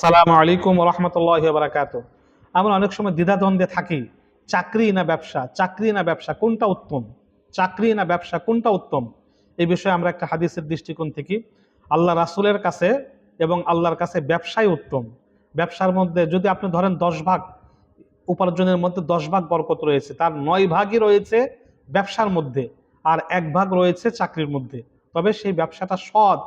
আসসালামু আলাইকুম রহমতুল্লাহি ওয়া বারাকাতুহু। আমরা অনেক সময় দ্বিধাদ্বন্দ্বে থাকি, চাকরি না ব্যবসা, চাকরি না ব্যবসা কোনটা উত্তম, চাকরি না ব্যবসা কোনটা উত্তম। এই বিষয়ে আমরা একটা হাদিসের দৃষ্টিকোণ থেকে আল্লাহ রাসূলের কাছে এবং আল্লাহর কাছে ব্যবসাই উত্তম। ব্যবসার মধ্যে যদি আপনি ধরেন 10 ভাগ উপার্জনের মধ্যে 10 ভাগ বরকত রয়েছে, তার 9 ভাগই রয়েছে ব্যবসার মধ্যে, আর 1 ভাগ রয়েছে চাকরির মধ্যে। তবে সেই ব্যবসাটা সৎ,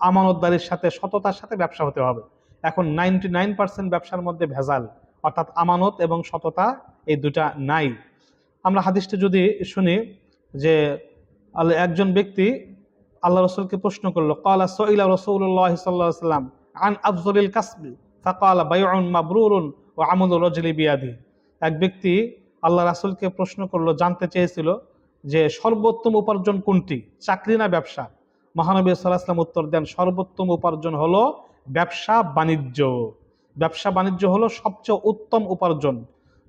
আমানতদারির সাথে, সততার সাথে ব্যবসা হতে হবে। এখন 99% ব্যবসার মধ্যে ভেজাল, অর্থাৎ আমানত এবং সততা এই দুটা নাই। আমরা হাদিসটা যদি শুনি যে একজন ব্যক্তি আল্লাহ রসুলকে প্রশ্ন করলো, ক্বালা সুইলা রাসূলুল্লাহ সাল্লাল্লাহু আলাইহি ওয়াসাল্লাম আন আফযলিল কাসবি ফাকালা বাইউন মাবরুরুন ওয়া আমালু রাজুলি বিয়াদি। এক ব্যক্তি আল্লাহ রাসূলকে প্রশ্ন করলো, জানতে চেয়েছিল যে সর্বোত্তম উপার্জন কোনটি, চাকরি না ব্যবসা। মহানবী সাল্লাল্লাহু আলাইহি ওয়াসাল্লাম উত্তর দেন, সর্বোত্তম উপার্জন হলো ব্যবসা বাণিজ্য। ব্যবসা বাণিজ্য হলো সবচেয়ে উত্তম উপার্জন।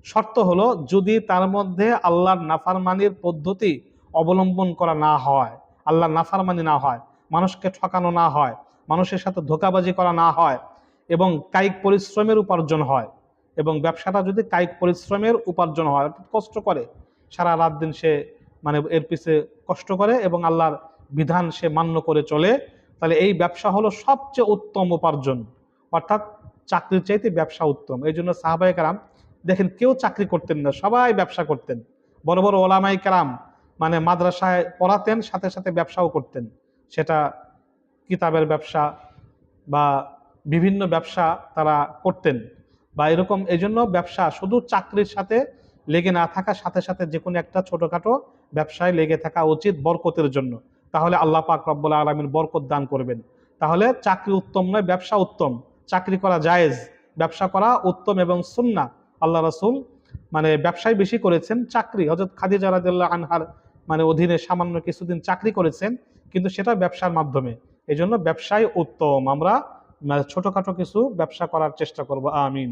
শর্ত হলো যদি তার মধ্যে আল্লাহর নাফরমানির পদ্ধতি অবলম্বন করা না হয়, আল্লাহর নাফরমানি না হয়, মানুষকে ঠকানো না হয়, মানুষের সাথে ধোঁকাবাজি করা না হয়, এবং কায়িক পরিশ্রমের উপার্জন হয়। এবং ব্যবসাটা যদি কায়িক পরিশ্রমের উপার্জন হয়, অর্থাৎ কষ্ট করে সারা রাত দিন সে এর পিছে কষ্ট করে এবং আল্লাহর বিধান সে মান্য করে চলে, তাহলে এই ব্যবসা হলো সবচেয়ে উত্তম উপার্জন। অর্থাৎ চাকরির চাইতে ব্যবসা উত্তম। এই জন্য সাহাবায়ে কেরাম দেখেন কেউ চাকরি করতেন না, সবাই ব্যবসা করতেন। বড় বড় ওলামায়ে কেরাম মাদ্রাসায় পড়াতেন, সাথে সাথে ব্যবসাও করতেন। সেটা কিতাবের ব্যবসা বা বিভিন্ন ব্যবসা তারা করতেন বা এরকম। এই জন্য ব্যবসা শুধু চাকরির সাথে লেগে না থাকা, সাথে সাথে যে কোনো একটা ছোটখাটো ব্যবসায় লেগে থাকা উচিত বরকতের জন্য। তাহলে আল্লাহ পাক রব্বুল আলামিন বরকত দান করবেন। তাহলে চাকরি উত্তম নয়, ব্যবসা উত্তম। চাকরি করা জায়েজ, ব্যবসা করা উত্তম এবং সুন্নাহ। আল্লাহ রাসূল ব্যবসায় বেশি করেছেন, চাকরি হযরত খাদিজা রাদিয়াল্লাহু আনহার অধীনে সামান্য কিছুদিন চাকরি করেছেন, কিন্তু সেটা ব্যবসার মাধ্যমে। এই জন্য ব্যবসায় উত্তম। আমরা ছোটখাটো কিছু ব্যবসা করার চেষ্টা করব। আমিন।